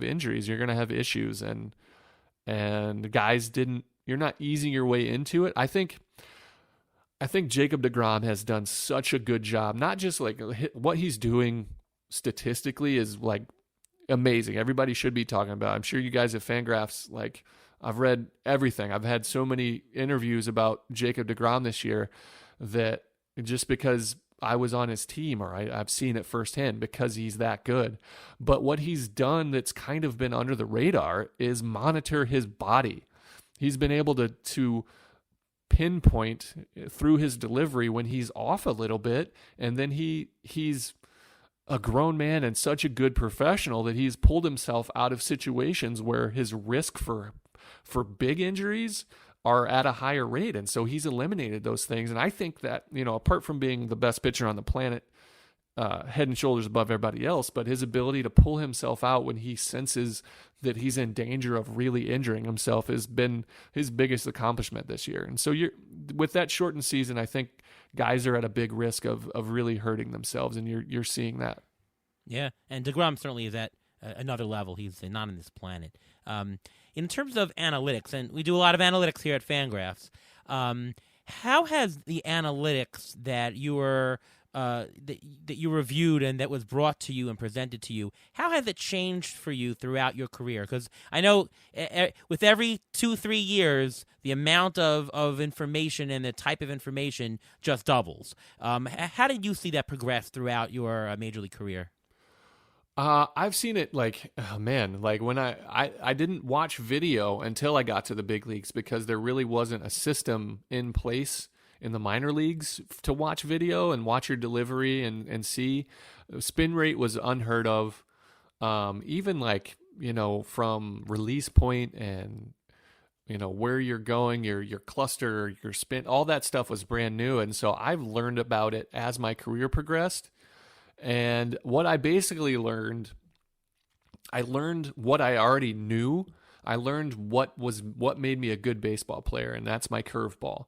injuries. You're going to have issues, and guys didn't. You're not easing your way into it. I think Jacob deGrom has done such a good job. Not just like what he's doing statistically is like amazing. Everybody should be talking about. I'm sure you guys at Fangraphs, like, I've read everything. I've had so many interviews about Jacob deGrom this year that just because I was on his team, or I've seen it firsthand because he's that good. But what he's done that's kind of been under the radar is monitor his body. He's been able to pinpoint through his delivery when he's off a little bit, and then he's a grown man and such a good professional that he's pulled himself out of situations where his risk for big injuries are at a higher rate. And so he's eliminated those things. And I think that, apart from being the best pitcher on the planet, head and shoulders above everybody else, but his ability to pull himself out when he senses that he's in danger of really injuring himself has been his biggest accomplishment this year. And so with that shortened season, I think guys are at a big risk of really hurting themselves, and you're seeing that. Yeah, and deGrom certainly is at another level. He's not on this planet. In terms of analytics, and we do a lot of analytics here at Fangraphs, how has the analytics that you were that you reviewed and that was brought to you and presented to you, how has it changed for you throughout your career? Because I know with every 2-3 years, the amount of information and the type of information just doubles. How did you see that progress throughout your major league career? I've seen it like when I didn't watch video until I got to the big leagues because there really wasn't a system in place in the minor leagues to watch video and watch your delivery and see. Spin rate was unheard of. Even from release point and, where you're going, your cluster, your spin, all that stuff was brand new. And so I've learned about it as my career progressed. And what I basically learned, I learned what I already knew. I learned what made me a good baseball player, and that's my curveball.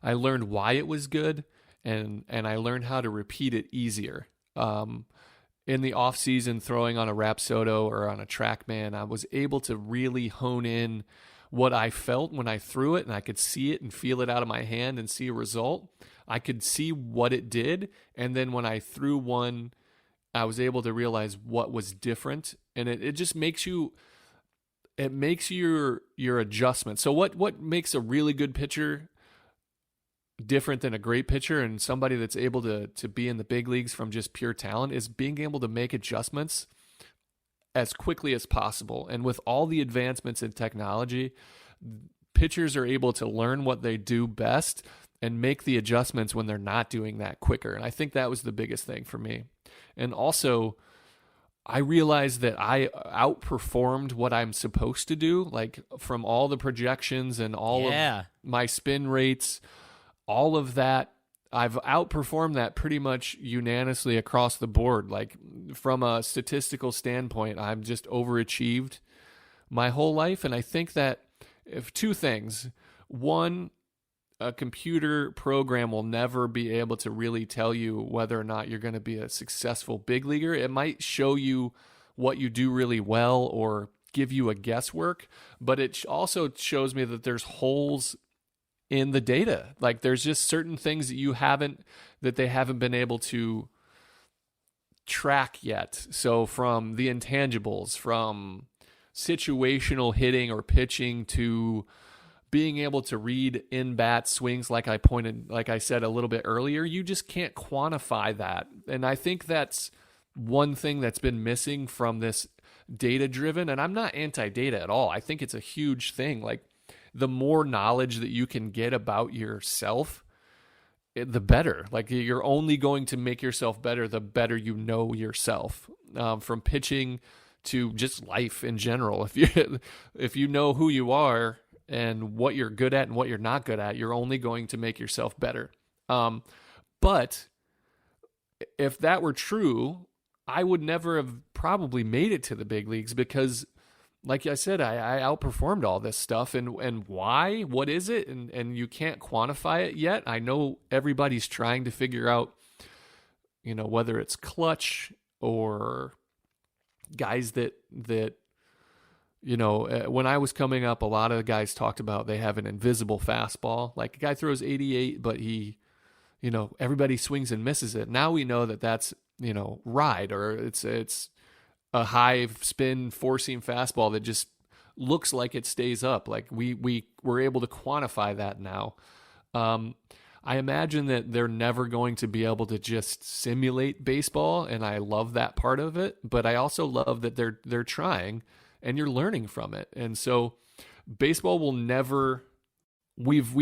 I learned why it was good, and I learned how to repeat it easier. In the off season, throwing on a Rapsodo or on a TrackMan, I was able to really hone in what I felt when I threw it, and I could see it and feel it out of my hand and see a result. I could see what it did, and then when I threw one, I was able to realize what was different, and it just makes you. It makes your adjustment. So what makes a really good pitcher different than a great pitcher and somebody that's able to be in the big leagues from just pure talent is being able to make adjustments as quickly as possible. And with all the advancements in technology, pitchers are able to learn what they do best and make the adjustments when they're not doing that quicker. And I think that was the biggest thing for me. And also, I realized that I outperformed what I'm supposed to do, like from all the projections and all of my spin rates, all of that. I've outperformed that pretty much unanimously across the board. Like from a statistical standpoint, I've just overachieved my whole life. And I think that if two things, one, a computer program will never be able to really tell you whether or not you're going to be a successful big leaguer. It might show you what you do really well or give you a guesswork, but it also shows me that there's holes in the data. Like there's just certain things that they haven't been able to track yet. So from the intangibles, from situational hitting or pitching to being able to read in-bat swings like I said a little bit earlier, you just can't quantify that. And I think that's one thing that's been missing from this data-driven, and I'm not anti-data at all. I think it's a huge thing. Like the more knowledge that you can get about yourself, the better. Like you're only going to make yourself better the better you know yourself, from pitching to just life in general. If you know who you are and what you're good at and what you're not good at, you're only going to make yourself better. But if that were true, I would never have probably made it to the big leagues because, like I said, I outperformed all this stuff. And why? What is it? And you can't quantify it yet. I know everybody's trying to figure out, whether it's clutch or guys that when I was coming up, a lot of the guys talked about they have an invisible fastball. Like a guy throws 88, but everybody swings and misses it. Now we know that that's, ride, or it's a high spin four seam fastball that just looks like it stays up. Like we were able to quantify that now. I imagine that they're never going to be able to just simulate baseball, and I love that part of it. But I also love that they're trying, and you're learning from it. And so baseball will never. We've.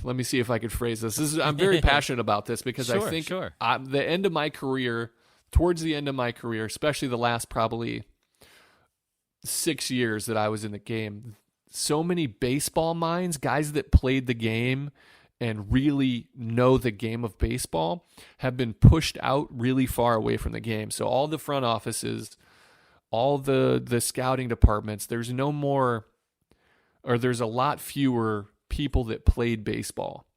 Let me see if I could phrase this. I'm very passionate about this because I think the end of my career, towards the end of my career, especially the last probably 6 years that I was in the game, so many baseball minds, guys that played the game and really know the game of baseball, have been pushed out really far away from the game. So all the front offices, all the scouting departments, there's no more, or there's a lot fewer people that played baseball.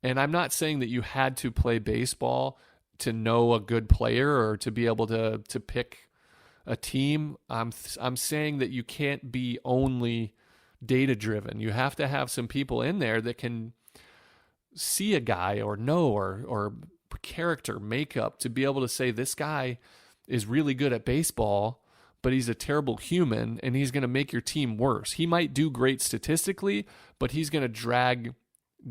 And I'm not saying that you had to play baseball to know a good player or to be able to pick a team. I'm saying that you can't be only data driven. You have to have some people in there that can see a guy or know or character makeup to be able to say this guy is really good at baseball, but he's a terrible human and he's going to make your team worse. He might do great statistically, but he's going to drag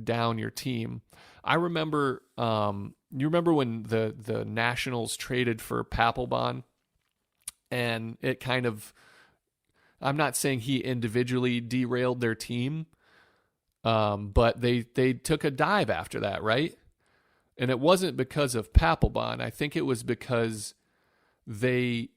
down your team. I remember, you remember when the Nationals traded for Papelbon, and it kind of, I'm not saying he individually derailed their team, but they took a dive after that, right? And it wasn't because of Papelbon. I think it was because they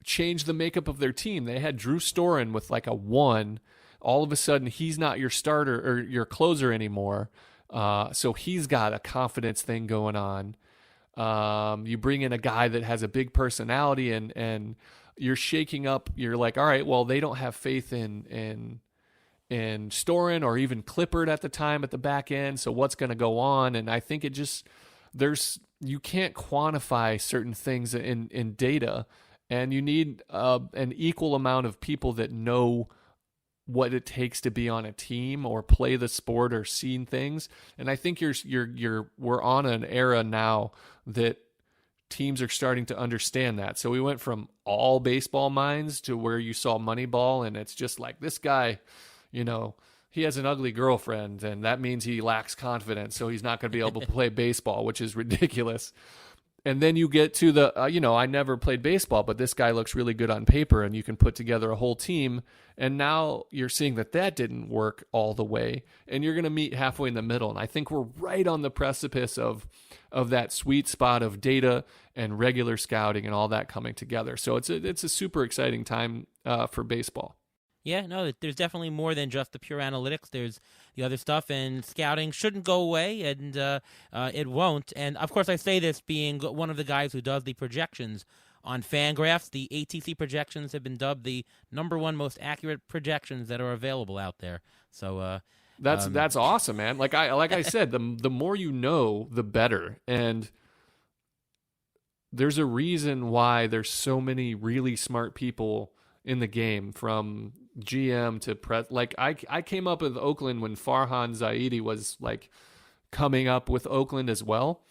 changed the makeup of their team. They had Drew Storen with like a 1. All of a sudden, he's not your starter or your closer anymore. So he's got a confidence thing going on. You bring in a guy that has a big personality and you're shaking up. You're like, all right, well, they don't have faith in Storen or even Clippard at the time at the back end. So what's going to go on? And I think it just, you can't quantify certain things in data, and you need an equal amount of people that know what it takes to be on a team or play the sport or seen things. And I think we're on an era now that teams are starting to understand that. So we went from all baseball minds to where you saw Moneyball, and it's just like, this guy, he has an ugly girlfriend, and that means he lacks confidence, so he's not going to be able to play baseball, which is ridiculous. And then you get to the, I never played baseball, but this guy looks really good on paper, and you can put together a whole team. And now you're seeing that didn't work all the way, and you're going to meet halfway in the middle. And I think we're right on the precipice of that sweet spot of data and regular scouting and all that coming together. So it's a super exciting time for baseball. Yeah, no, there's definitely more than just the pure analytics. There's the other stuff, and scouting shouldn't go away, and it won't. And, of course, I say this being one of the guys who does the projections on Fangraphs. The ATC projections have been dubbed the #1 most accurate projections that are available out there. So that's awesome, man. Like I said, the more you know, the better. And there's a reason why there's so many really smart people in the game, from GM to press. Like I came up with Oakland when Farhan Zaidi was like coming up with Oakland as well.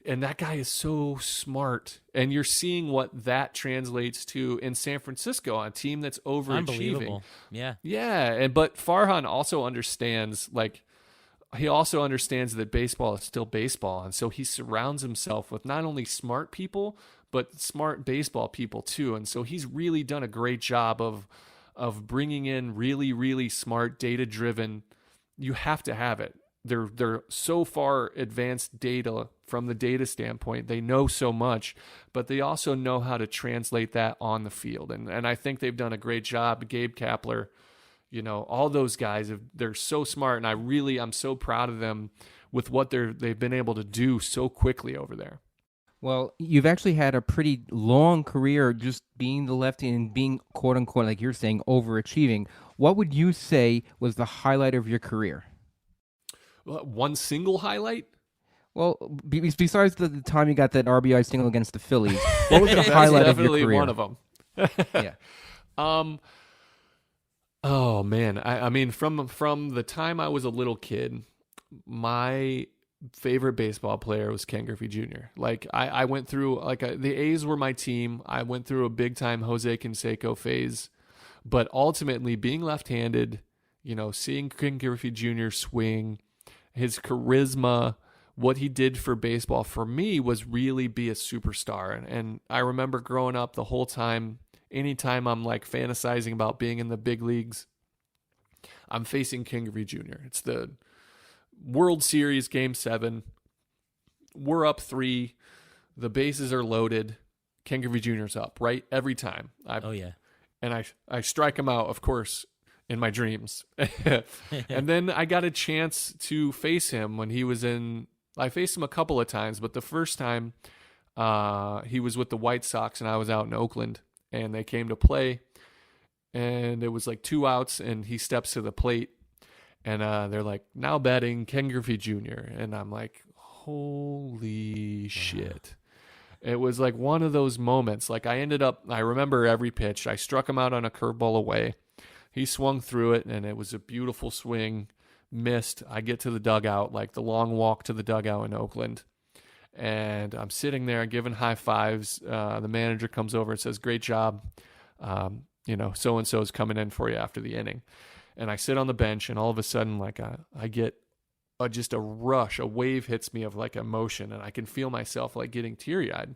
And that guy is so smart. And you're seeing what that translates to in San Francisco, on a team that's overachieving. Unbelievable. Yeah. Yeah. But Farhan also understands, that baseball is still baseball. And so he surrounds himself with not only smart people, but smart baseball people too. And so he's really done a great job of bringing in really, really smart, data-driven. You have to have it. They're so far advanced data from the data standpoint. They know so much, but they also know how to translate that on the field. And I think they've done a great job. Gabe Kapler, all those guys, they're so smart, and I'm so proud of them with what they've been able to do so quickly over there. Well, you've actually had a pretty long career just being the lefty and being, quote unquote, like you're saying, overachieving. What would you say was the highlight of your career? One single highlight? Well, besides the time you got that RBI single against the Phillies, what was the highlight of your career? One of them. Yeah. Oh man, I mean, from the time I was a little kid, my favorite baseball player was Ken Griffey Jr. Like I went through the A's were my team. I went through a big time Jose Canseco phase, but ultimately being left-handed, seeing Ken Griffey Jr. swing, his charisma, what he did for baseball for me was really be a superstar. And I remember growing up the whole time, anytime I'm like fantasizing about being in the big leagues, I'm facing Ken Griffey Jr. It's the World Series Game 7. We're up 3. The bases are loaded. Ken Griffey Jr.'s up, right? Every time. Oh, yeah. And I strike him out, of course, in my dreams. And then I got a chance to face him when he was I faced him a couple of times, but the first time he was with the White Sox and I was out in Oakland and they came to play and it was like 2 outs and he steps to the plate and they're like, now batting Ken Griffey Jr. And I'm like, holy shit. It was like one of those moments. Like I remember every pitch. I struck him out on a curveball away. He swung through it, and it was a beautiful swing. Missed. I get to the dugout, like the long walk to the dugout in Oakland. And I'm sitting there giving high fives. The manager comes over and says, great job. So-and-so is coming in for you after the inning. And I sit on the bench, and all of a sudden, like I get just a rush, a wave hits me of like emotion, and I can feel myself like getting teary-eyed.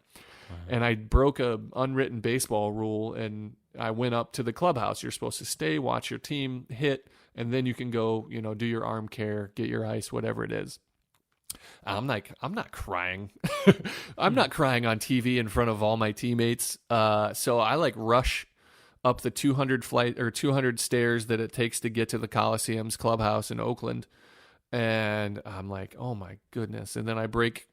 And I broke a unwritten baseball rule, and I went up to the clubhouse. You're supposed to stay, watch your team hit, and then you can go, do your arm care, get your ice, whatever it is. I'm not crying. I'm not crying on TV in front of all my teammates. So I like rush up the 200 stairs that it takes to get to the Coliseum's clubhouse in Oakland. And I'm like, oh my goodness. And then I break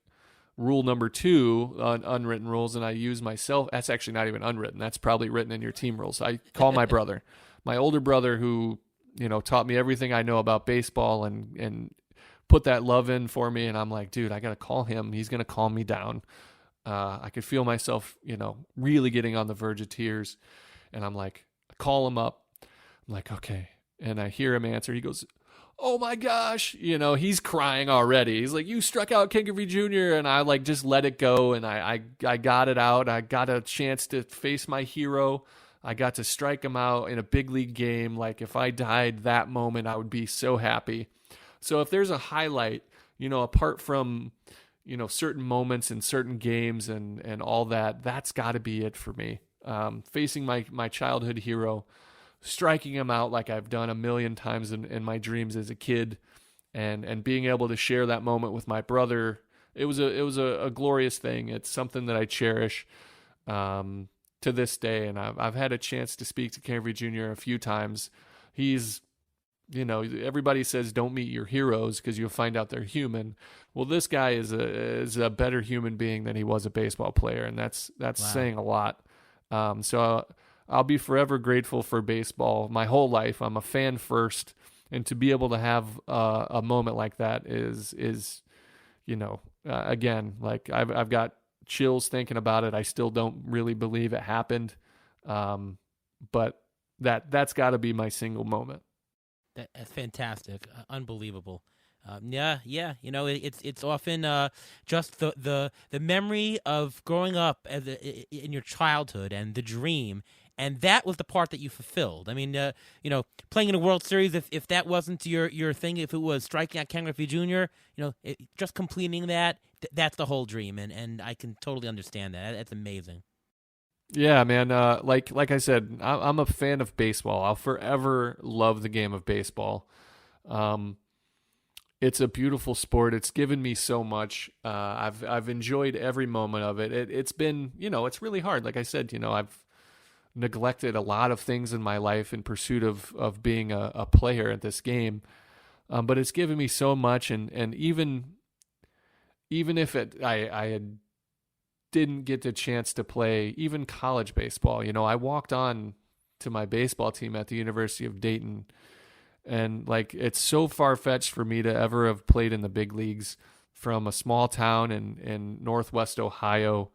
rule number 2 on unwritten rules, and I use myself. That's actually not even unwritten. That's probably written in your team rules. I call my brother, my older brother, who taught me everything I know about baseball and put that love in for me. And I'm like, dude, I got to call him. He's going to calm me down. I could feel myself, really getting on the verge of tears. And I'm like, I call him up. I'm like, okay. And I hear him answer. He goes, oh my gosh, he's crying already. He's like, you struck out Ken Griffey Jr. And I like just let it go. And I got it out. I got a chance to face my hero. I got to strike him out in a big league game. Like if I died that moment, I would be so happy. So if there's a highlight, apart from, certain moments in certain games and all that, that's got to be it for me. Facing my childhood hero, striking him out like I've done a million times in my dreams as a kid, and being able to share that moment with my brother, it was a glorious thing. It's something that I cherish to this day, and I've had a chance to speak to Ken Griffey Jr. a few times. He's, everybody says don't meet your heroes because you'll find out they're human. Well, this guy is a better human being than he was a baseball player, and that's wow. Saying a lot. So I'll be forever grateful for baseball my whole life. I'm a fan first, and to be able to have a moment like that is again, like I've got chills thinking about it. I still don't really believe it happened, but that's got to be my single moment. That's fantastic, unbelievable. Yeah. It's often just the memory of growing up in your childhood and the dream, and that was the part that you fulfilled. I mean, playing in a World Series, if that wasn't your thing, if it was striking out Ken Griffey Jr., just completing that's the whole dream, and I can totally understand that. That's amazing. Yeah, man. Like I said, I'm a fan of baseball. I'll forever love the game of baseball. It's a beautiful sport. It's given me so much. I've enjoyed every moment of it. It's been, it's really hard. Like I said, I've neglected a lot of things in my life in pursuit of being a player at this game. But it's given me so much. And even if I didn't get the chance to play even college baseball, I walked on to my baseball team at the University of Dayton. And like, it's so far-fetched for me to ever have played in the big leagues from a small town in Northwest Ohio.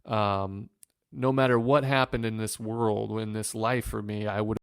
No matter what happened in this world, in this life for me, I would